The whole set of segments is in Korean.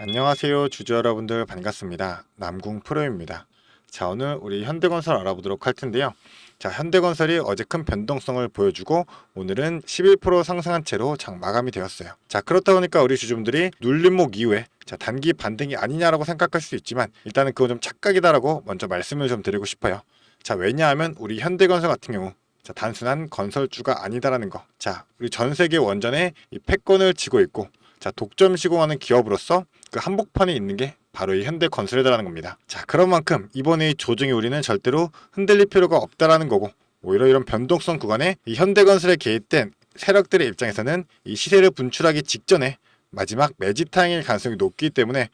안녕하세요, 주주 여러분들 반갑습니다. 남궁 프로입니다. 자, 오늘 우리 현대건설 알아보도록 할 텐데요. 자, 현대건설이 어제 큰 변동성을 보여주고 오늘은 11% 상승한 채로 장 마감이 되었어요. 자, 그렇다 보니까 우리 주주분들이 눌림목 이후에 단기 반등이 아니냐라고 생각할 수 있지만 일단은 그거 좀 착각이다라고 먼저 말씀을 좀 드리고 싶어요. 자, 왜냐하면 우리 현대건설 같은 경우 단순한 건설주가 아니다라는 거. 자, 우리 전 세계 원전에 이 패권을 쥐고 있고 독점 시공하는 기업으로서 그 한복판에 있는 게 바로 이 현대건설이라는 겁니다. 자, 그런 만큼 이번에 이 조정이 우리는 절대로 흔들릴 필요가 없다라는 거고, 오히려 이런 변동성 구간에 이 현대건설에 개입된 세력들의 입장에서는 이 시세를 분출하기 직전에 마지막 매집 타임일 가능성이 높기 때문에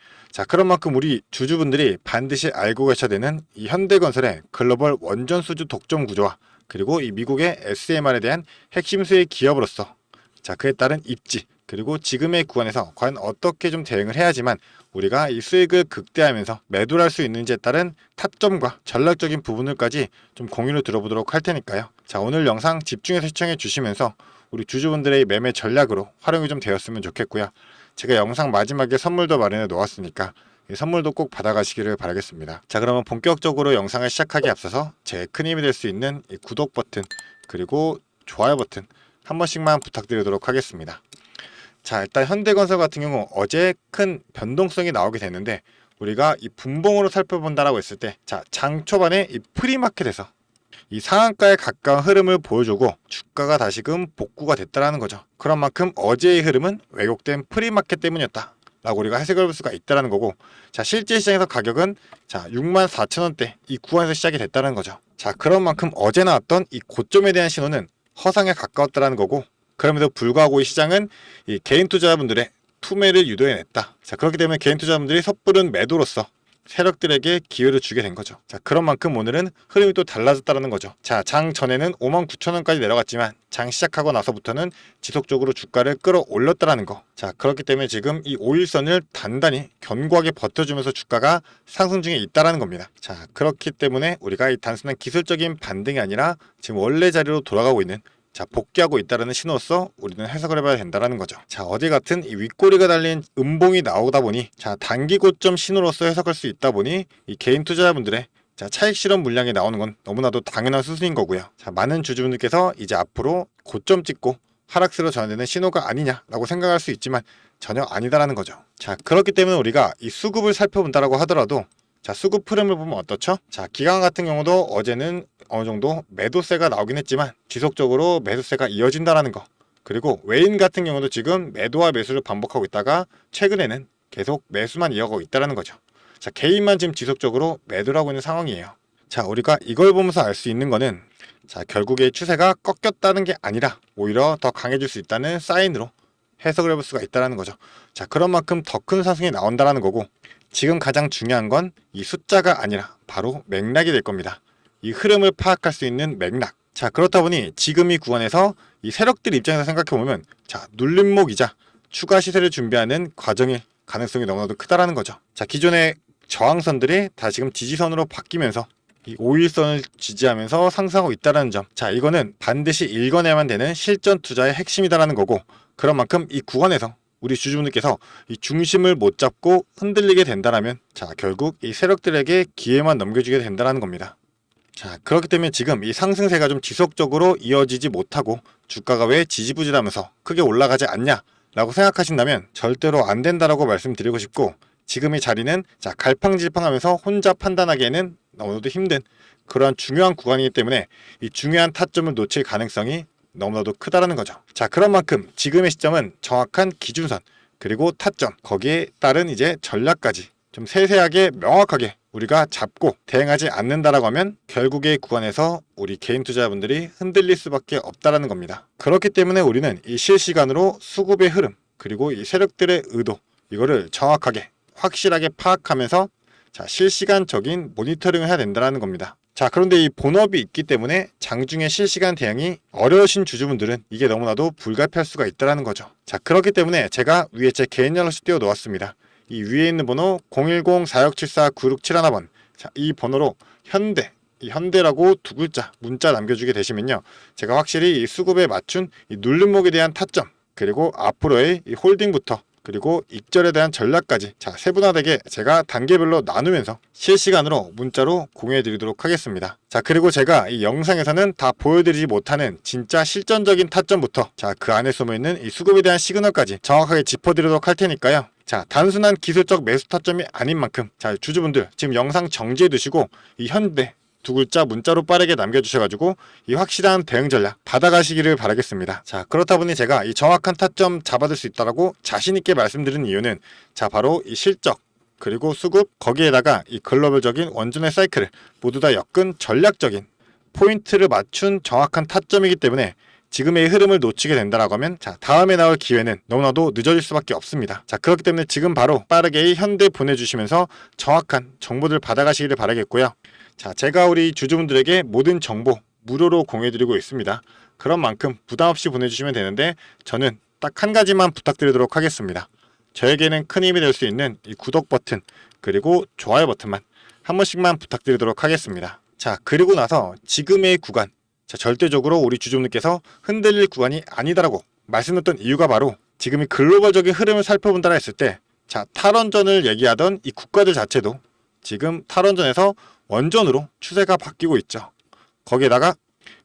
그런 만큼 우리 주주분들이 반드시 알고 계셔야 되는 이 현대건설의 글로벌 원전 수주 독점 구조와 그리고 이 미국의 SMR에 대한 핵심 수혜 기업으로서 그에 따른 입지 그리고 지금의 구간에서 과연 어떻게 좀 대응을 해야지만 우리가 이 수익을 극대화하면서 매도를 할 수 있는지에 따른 타점과 전략적인 부분을까지 좀 공유를 들어보도록 할 테니까요. 자, 오늘 영상 집중해서 시청해 주시면서 우리 주주분들의 매매 전략으로 활용이 좀 되었으면 좋겠고요. 제가 영상 마지막에 선물도 마련해 놓았으니까 이 선물도 꼭 받아가시기를 바라겠습니다. 자, 그러면 본격적으로 영상을 시작하기에 앞서서 제 큰 힘이 될 수 있는 이 구독 버튼 그리고 좋아요 버튼 한 번씩만 부탁드리도록 하겠습니다. 자, 일단 현대건설 같은 경우 어제 큰 변동성이 나오게 됐는데 우리가 이 분봉으로 살펴본다라고 했을 때 장 초반에 이 프리마켓에서 이 상한가에 가까운 흐름을 보여주고 주가가 다시금 복구가 됐다라는 거죠. 그런 만큼 어제의 흐름은 왜곡된 프리마켓 때문이었다 라고 우리가 해석을 볼 수가 있다라는 거고, 실제 시장에서 가격은 64,000원대 이 구간에서 시작이 됐다는 거죠. 그런 만큼 어제 나왔던 이 고점에 대한 신호는 허상에 가까웠다라는 거고, 그럼에도 불구하고 이 시장은 이 개인 투자자분들의 투매를 유도해냈다. 그렇기 때문에 개인 투자자분들이 섣부른 매도로서 세력들에게 기회를 주게 된 거죠. 그런 만큼 오늘은 흐름이 또 달라졌다는 거죠. 장 전에는 59,000원까지 내려갔지만 장 시작하고 나서부터는 지속적으로 주가를 끌어올렸다는 거. 그렇기 때문에 지금 이 5일선을 단단히 견고하게 버텨주면서 주가가 상승 중에 있다는 겁니다. 그렇기 때문에 우리가 이 단순한 기술적인 반등이 아니라 지금 원래 자리로 돌아가고 있는 복귀하고 있다는 신호로서 우리는 해석을 해봐야 된다는 거죠. 어제 같은 이 윗꼬리가 달린 음봉이 나오다 보니 단기 고점 신호로서 해석할 수 있다 보니 이 개인 투자자분들의 차익 실현 물량이 나오는 건 너무나도 당연한 수순인 거고요. 많은 주주분들께서 이제 앞으로 고점 찍고 하락세로 전환되는 신호가 아니냐라고 생각할 수 있지만 전혀 아니다라는 거죠. 그렇기 때문에 우리가 이 수급을 살펴본다라고 하더라도 수급 흐름을 보면 어떻죠? 기관 같은 경우도 어제는 어느 정도 매도세가 나오긴 했지만 지속적으로 매도세가 이어진다라는 거. 그리고 외인 같은 경우도 지금 매도와 매수를 반복하고 있다가 최근에는 계속 매수만 이어가고 있다라는 거죠. 개인만 지금 지속적으로 매도를 하고 있는 상황이에요. 우리가 이걸 보면서 알 수 있는 거는 결국에 추세가 꺾였다는 게 아니라 오히려 더 강해질 수 있다는 사인으로 해석을 해볼 수가 있다는 거죠. 그런 만큼 더 큰 상승이 나온다는 거고, 지금 가장 중요한 건 이 숫자가 아니라 바로 맥락이 될 겁니다. 이 흐름을 파악할 수 있는 맥락. 그렇다 보니 지금 이 구간에서 이 세력들 입장에서 생각해보면 눌림목이자 추가 시세를 준비하는 과정일 가능성이 너무나도 크다라는 거죠. 기존의 저항선들이 다시금 지지선으로 바뀌면서 이 5일선을 지지하면서 상승하고 있다는 점. 이거는 반드시 읽어내야만 되는 실전 투자의 핵심이다라는 거고, 그런 만큼 이 구간에서 우리 주주분들께서 이 중심을 못 잡고 흔들리게 된다라면 결국 이 세력들에게 기회만 넘겨주게 된다는 겁니다. 그렇기 때문에 지금 이 상승세가 좀 지속적으로 이어지지 못하고 주가가 왜 지지부진하면서 크게 올라가지 않냐 라고 생각하신다면 절대로 안 된다라고 말씀드리고 싶고, 지금 이 자리는 갈팡질팡하면서 혼자 판단하기에는 너무나도 힘든 그러한 중요한 구간이기 때문에 이 중요한 타점을 놓칠 가능성이 너무나도 크다라는 거죠. 그런 만큼 지금의 시점은 정확한 기준선 그리고 타점, 거기에 따른 이제 전략까지 좀 세세하게 명확하게 우리가 잡고 대응하지 않는다라고 하면 결국의 구간에서 우리 개인 투자자분들이 흔들릴 수밖에 없다라는 겁니다. 그렇기 때문에 우리는 이 실시간으로 수급의 흐름 그리고 이 세력들의 의도, 이거를 정확하게 확실하게 파악하면서 실시간적인 모니터링을 해야 된다는 겁니다. 그런데 이 본업이 있기 때문에 장중에 실시간 대응이 어려우신 주주분들은 이게 너무나도 불가피할 수가 있다는 거죠. 그렇기 때문에 제가 위에 제 개인 연락처 띄워 놓았습니다. 이 위에 있는 번호 010-4674-9671번, 이 번호로 이 현대라고 두 글자 문자 남겨주게 되시면요, 제가 확실히 이 수급에 맞춘 이 눌림목에 대한 타점 그리고 앞으로의 이 홀딩부터 그리고 익절에 대한 전략까지 세분화되게 제가 단계별로 나누면서 실시간으로 문자로 공유해 드리도록 하겠습니다. 그리고 제가 이 영상에서는 다 보여드리지 못하는 진짜 실전적인 타점부터 그 안에 숨어있는 이 수급에 대한 시그널까지 정확하게 짚어드리도록 할 테니까요. 단순한 기술적 매수 타점이 아닌 만큼 주주분들 지금 영상 정지해 두시고 이 현대 두 글자 문자로 빠르게 남겨주셔가지고 이 확실한 대응 전략 받아가시기를 바라겠습니다. 그렇다 보니 제가 이 정확한 타점 잡아들 수 있다라고 자신있게 말씀드리는 이유는 바로 이 실적 그리고 수급 거기에다가 이 글로벌적인 원전의 사이클을 모두 다 엮은 전략적인 포인트를 맞춘 정확한 타점이기 때문에 지금의 흐름을 놓치게 된다라고 하면 다음에 나올 기회는 너무나도 늦어질 수밖에 없습니다. 그렇기 때문에 지금 바로 빠르게 이 현대 보내주시면서 정확한 정보들 받아가시기를 바라겠고요. 제가 우리 주주분들에게 모든 정보 무료로 공유해드리고 있습니다. 그런 만큼 부담없이 보내주시면 되는데 저는 딱 한 가지만 부탁드리도록 하겠습니다. 저에게는 큰 힘이 될 수 있는 이 구독 버튼 그리고 좋아요 버튼만 한 번씩만 부탁드리도록 하겠습니다. 그리고 나서 지금의 구간 절대적으로 우리 주주분들께서 흔들릴 구간이 아니다라고 말씀드렸던 이유가 바로 지금 이 글로벌적인 흐름을 살펴본다라 했을 때 탈원전을 얘기하던 이 국가들 자체도 지금 탈원전에서 원전으로 추세가 바뀌고 있죠. 거기에다가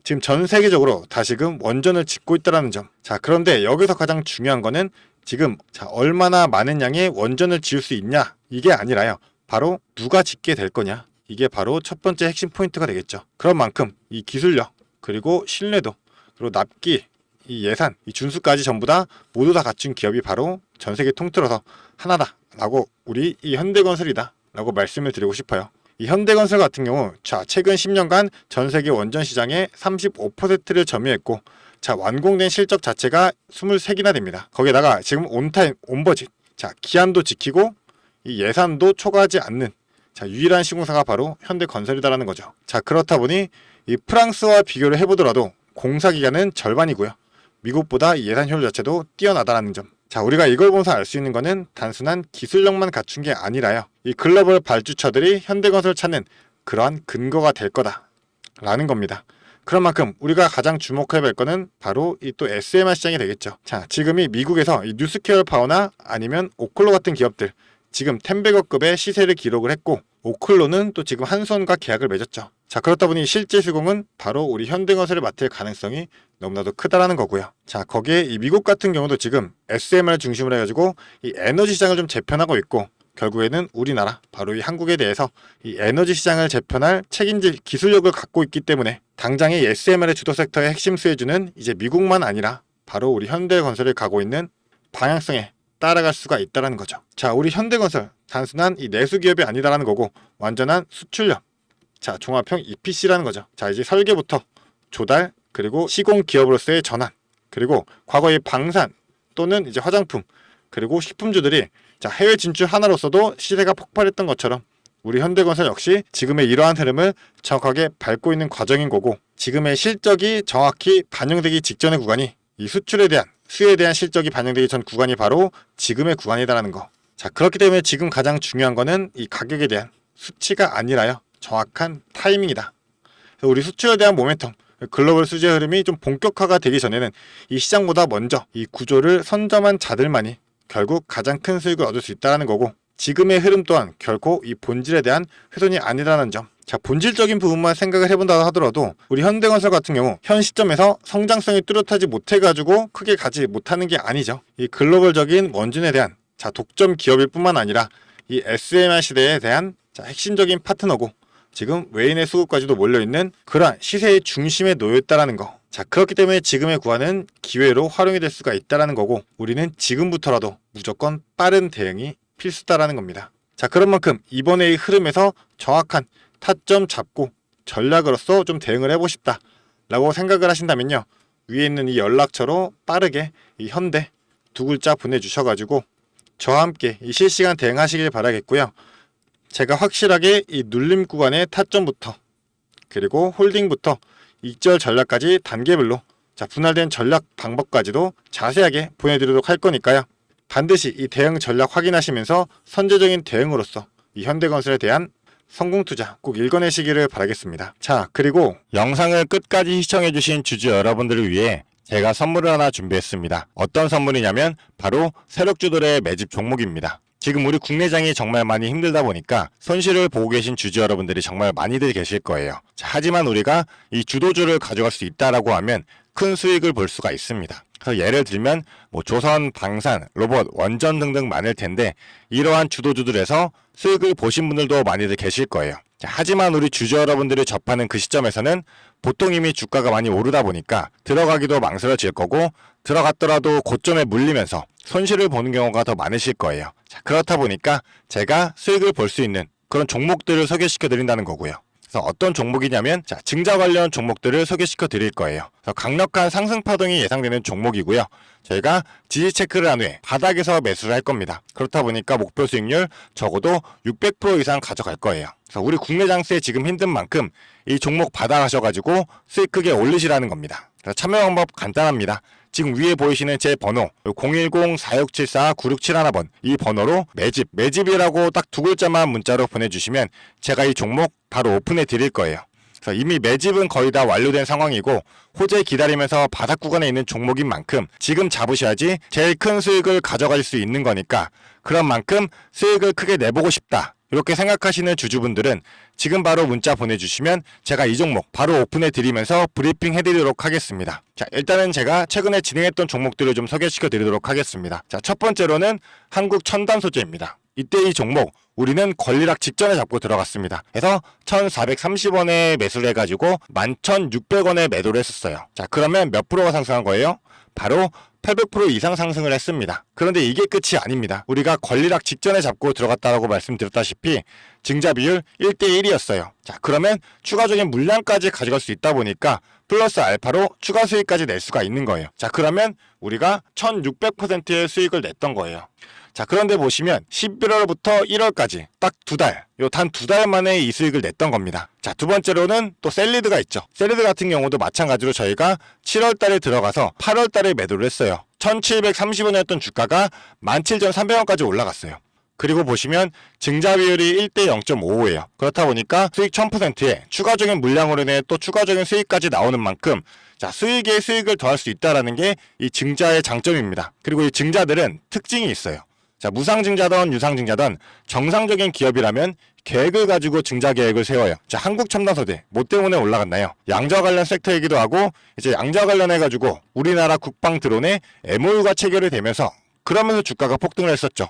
지금 전 세계적으로 다시금 원전을 짓고 있다는 점. 그런데 여기서 가장 중요한 거는 지금 얼마나 많은 양의 원전을 지을 수 있냐 이게 아니라요. 바로 누가 짓게 될 거냐. 이게 바로 첫 번째 핵심 포인트가 되겠죠. 그런 만큼 이 기술력 그리고 신뢰도 그리고 납기 이 예산 이 준수까지 전부 다 모두 다 갖춘 기업이 바로 전 세계 통틀어서 하나다 라고 우리 이 현대건설이다 라고 말씀을 드리고 싶어요. 이 현대건설 같은 경우 최근 10년간 전 세계 원전 시장의 35%를 점유했고 완공된 실적 자체가 23기나 됩니다. 거기에다가 지금 온타임, 온버짓 기한도 지키고 이 예산도 초과하지 않는 유일한 시공사가 바로 현대건설이다라는 거죠. 그렇다 보니 이 프랑스와 비교를 해보더라도 공사 기간은 절반이고요. 미국보다 예산 효율 자체도 뛰어나다라는 점. 우리가 이걸 보면서 알 수 있는 거는 단순한 기술력만 갖춘 게 아니라요. 이 글로벌 발주처들이 현대건설을 찾는 그러한 근거가 될 거다라는 겁니다. 그런 만큼 우리가 가장 주목해야 할 거는 바로 이 또 SMR 시장이 되겠죠. 지금이 미국에서 이 뉴스케어 파워나 아니면 오클로 같은 기업들 지금 10배거급의 시세를 기록을 했고 오클로는 또 지금 한수원과 계약을 맺었죠. 그렇다 보니 실제 시공은 바로 우리 현대건설을 맡을 가능성이 너무나도 크다라는 거고요. 거기에 이 미국 같은 경우도 지금 SMR 중심으로 해가지고 이 에너지 시장을 좀 재편하고 있고 결국에는 우리나라 바로 이 한국에 대해서 이 에너지 시장을 재편할 책임질 기술력을 갖고 있기 때문에 당장의 SMR의 주도 섹터의 핵심 수혜주는 이제 미국만 아니라 바로 우리 현대건설을 가고 있는 방향성에 따라갈 수가 있다는 거죠. 우리 현대건설 단순한 이 내수 기업이 아니다라는 거고 완전한 수출력 종합형 EPC라는 거죠. 이제 설계부터 조달 그리고 시공 기업으로서의 전환 그리고 과거의 방산 또는 이제 화장품 그리고 식품주들이 해외 진출 하나로서도 시세가 폭발했던 것처럼 우리 현대건설 역시 지금의 이러한 흐름을 정확하게 밟고 있는 과정인 거고 지금의 실적이 정확히 반영되기 직전의 구간이 이 수출에 대한 수혜에 대한 실적이 반영되기 전 구간이 바로 지금의 구간이다라는 거. 그렇기 때문에 지금 가장 중요한 거는 이 가격에 대한 수치가 아니라요. 정확한 타이밍이다. 우리 수출에 대한 모멘텀, 글로벌 수재 흐름이 좀 본격화가 되기 전에는 이 시장보다 먼저 이 구조를 선점한 자들만이 결국 가장 큰 수익을 얻을 수 있다는 거고 지금의 흐름 또한 결코 이 본질에 대한 훼손이 아니라는 점. 본질적인 부분만 생각을 해본다 하더라도 우리 현대건설 같은 경우 현 시점에서 성장성이 뚜렷하지 못해가지고 크게 가지 못하는 게 아니죠. 이 글로벌적인 원전에 대한 독점 기업일 뿐만 아니라 이 SMR 시대에 대한 핵심적인 파트너고 지금 외인의 수급까지도 몰려있는 그러한 시세의 중심에 놓여있다는 거. 그렇기 때문에 지금의 구간은 기회로 활용이 될 수가 있다는 거고 우리는 지금부터라도 무조건 빠른 대응이 필수다라는 겁니다. 그런 만큼 이번의 흐름에서 정확한 타점 잡고 전략으로서 좀 대응을 해보고 싶다 라고 생각을 하신다면요. 위에 있는 이 연락처로 빠르게 이 현대 두 글자 보내주셔가지고 저와 함께 이 실시간 대응하시길 바라겠고요. 제가 확실하게 이 눌림 구간의 타점부터 그리고 홀딩부터 익절 전략까지 단계별로 분할된 전략 방법까지도 자세하게 보내드리도록 할 거니까요. 반드시 이 대응 전략 확인하시면서 선제적인 대응으로서 이 현대건설에 대한 성공 투자 꼭 읽어내시기를 바라겠습니다. 그리고 영상을 끝까지 시청해주신 주주 여러분들을 위해 제가 선물을 하나 준비했습니다. 어떤 선물이냐면 바로 세력주들의 매집 종목입니다. 지금 우리 국내장이 정말 많이 힘들다 보니까 손실을 보고 계신 주주 여러분들이 정말 많이들 계실 거예요. 자, 하지만 우리가 이 주도주를 가져갈 수 있다라고 하면 큰 수익을 볼 수가 있습니다. 그래서 예를 들면 조선, 방산, 로봇, 원전 등등 많을 텐데 이러한 주도주들에서 수익을 보신 분들도 많이들 계실 거예요. 자, 하지만 우리 주주 여러분들이 접하는 그 시점에서는 보통 이미 주가가 많이 오르다 보니까 들어가기도 망설여질 거고 들어갔더라도 고점에 물리면서 손실을 보는 경우가 더 많으실 거예요. 자, 그렇다 보니까 제가 수익을 볼 수 있는 그런 종목들을 소개시켜 드린다는 거고요. 그래서 어떤 종목이냐면 증자 관련 종목들을 소개시켜 드릴 거예요. 그래서 강력한 상승 파동이 예상되는 종목이고요. 저희가 지지 체크를 한 후에 바닥에서 매수를 할 겁니다. 그렇다 보니까 목표 수익률 적어도 600% 이상 가져갈 거예요. 그래서 우리 국내 장세에 지금 힘든 만큼 이 종목 받아가셔가지고 수익 크게 올리시라는 겁니다. 그래서 참여 방법 간단합니다. 지금 위에 보이시는 제 번호 010-4674-9671번 이 번호로 매집이라고 딱 두 글자만 문자로 보내주시면 제가 이 종목 바로 오픈해 드릴 거예요. 그래서 이미 매집은 거의 다 완료된 상황이고 호재 기다리면서 바닥 구간에 있는 종목인 만큼 지금 잡으셔야지 제일 큰 수익을 가져갈 수 있는 거니까 그런 만큼 수익을 크게 내보고 싶다. 이렇게 생각하시는 주주분들은 지금 바로 문자 보내주시면 제가 이 종목 바로 오픈해 드리면서 브리핑 해드리도록 하겠습니다. 자, 일단은 제가 최근에 진행했던 종목들을 좀 소개시켜 드리도록 하겠습니다. 자, 첫 번째로는 한국 첨단 소재입니다. 이때 이 종목 우리는 권리락 직전에 잡고 들어갔습니다. 그래서 1430원에 매수를 해가지고 11,600원에 매도를 했었어요. 자, 그러면 몇 프로가 상승한 거예요? 바로 800% 이상 상승을 했습니다. 그런데 이게 끝이 아닙니다. 우리가 권리락 직전에 잡고 들어갔다고 말씀드렸다시피 증자 비율 1대1이었어요. 자, 그러면 추가적인 물량까지 가져갈 수 있다 보니까 플러스 알파로 추가 수익까지 낼 수가 있는 거예요. 자, 그러면 우리가 1600%의 수익을 냈던 거예요. 자, 그런데 보시면 11월부터 1월까지 딱 단 두 달 만에 이 수익을 냈던 겁니다. 자, 두 번째로는 또 셀리드가 있죠. 셀리드 같은 경우도 마찬가지로 저희가 7월 달에 들어가서 8월 달에 매도를 했어요. 1730원이었던 주가가 17,300원까지 올라갔어요. 그리고 보시면 증자 비율이 1대 0.55예요. 그렇다 보니까 수익 1000%에 추가적인 물량으로 인해 또 추가적인 수익까지 나오는 만큼 자, 수익에 수익을 더할 수 있다는 게 이 증자의 장점입니다. 그리고 이 증자들은 특징이 있어요. 자, 무상증자든 유상증자든 정상적인 기업이라면 계획을 가지고 증자 계획을 세워요. 자, 한국첨단소재 뭐 때문에 올라갔나요? 양자 관련 섹터이기도 하고 이제 양자 관련해가지고 우리나라 국방 드론에 MOU가 체결이 되면서 그러면서 주가가 폭등을 했었죠.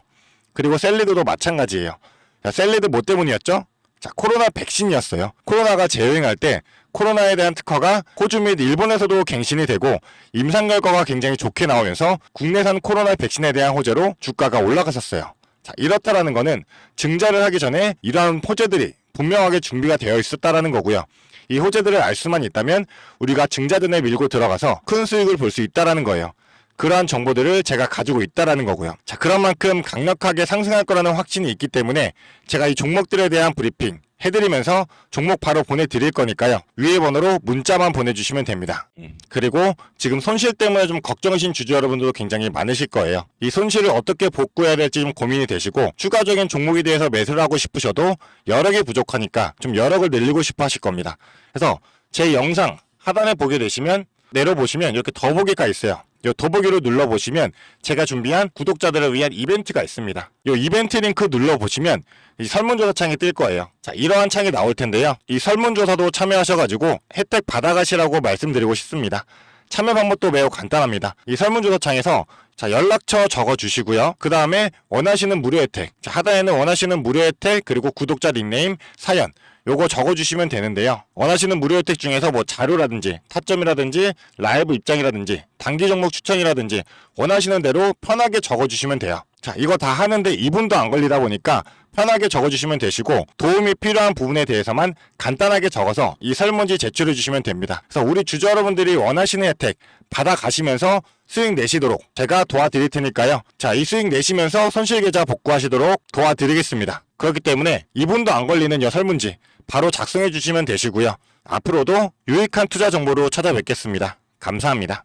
그리고 셀리드도 마찬가지예요. 자, 셀리드 뭐 때문이었죠? 자, 코로나 백신이었어요. 코로나가 재유행할 때 코로나에 대한 특허가 호주 및 일본에서도 갱신이 되고 임상 결과가 굉장히 좋게 나오면서 국내산 코로나 백신에 대한 호재로 주가가 올라갔었어요. 자, 이렇다라는 거는 증자를 하기 전에 이러한 호재들이 분명하게 준비가 되어 있었다라는 거고요. 이 호재들을 알 수만 있다면 우리가 증자전에 밀고 들어가서 큰 수익을 볼 수 있다라는 거예요. 그러한 정보들을 제가 가지고 있다라는 거고요. 자, 그런 만큼 강력하게 상승할 거라는 확신이 있기 때문에 제가 이 종목들에 대한 브리핑 해드리면서 종목 바로 보내드릴 거니까요. 위에 번호로 문자만 보내주시면 됩니다. 그리고 지금 손실 때문에 좀 걱정이신 주주 여러분들도 굉장히 많으실 거예요. 이 손실을 어떻게 복구해야 될지 좀 고민이 되시고 추가적인 종목에 대해서 매수를 하고 싶으셔도 여력이 부족하니까 좀 여력을 늘리고 싶어 하실 겁니다. 그래서 제 영상 하단에 보게 되시면 내려보시면 이렇게 더보기가 있어요. 이 더보기로 눌러보시면 제가 준비한 구독자들을 위한 이벤트가 있습니다. 이 이벤트 링크 눌러보시면 이 설문조사 창이 뜰 거예요. 자, 이러한 창이 나올 텐데요. 이 설문조사도 참여하셔가지고 혜택 받아가시라고 말씀드리고 싶습니다. 참여 방법도 매우 간단합니다. 이 설문조사 창에서 자, 연락처 적어주시고요. 그 다음에 원하시는 무료 혜택, 자, 하단에는 원하시는 무료 혜택 그리고 구독자 닉네임, 사연 요거 적어주시면 되는데요. 원하시는 무료 혜택 중에서 뭐 자료라든지 타점이라든지 라이브 입장이라든지 단기 종목 추천이라든지 원하시는 대로 편하게 적어주시면 돼요. 자, 이거 다 하는데 2분도 안 걸리다 보니까 편하게 적어주시면 되시고 도움이 필요한 부분에 대해서만 간단하게 적어서 이 설문지 제출해 주시면 됩니다. 그래서 우리 주주 여러분들이 원하시는 혜택 받아가시면서 수익 내시도록 제가 도와드릴 테니까요. 자, 이 수익 내시면서 손실계좌 복구하시도록 도와드리겠습니다. 그렇기 때문에 2분도 안 걸리는 이 설문지 바로 작성해 주시면 되시고요. 앞으로도 유익한 투자 정보로 찾아뵙겠습니다. 감사합니다.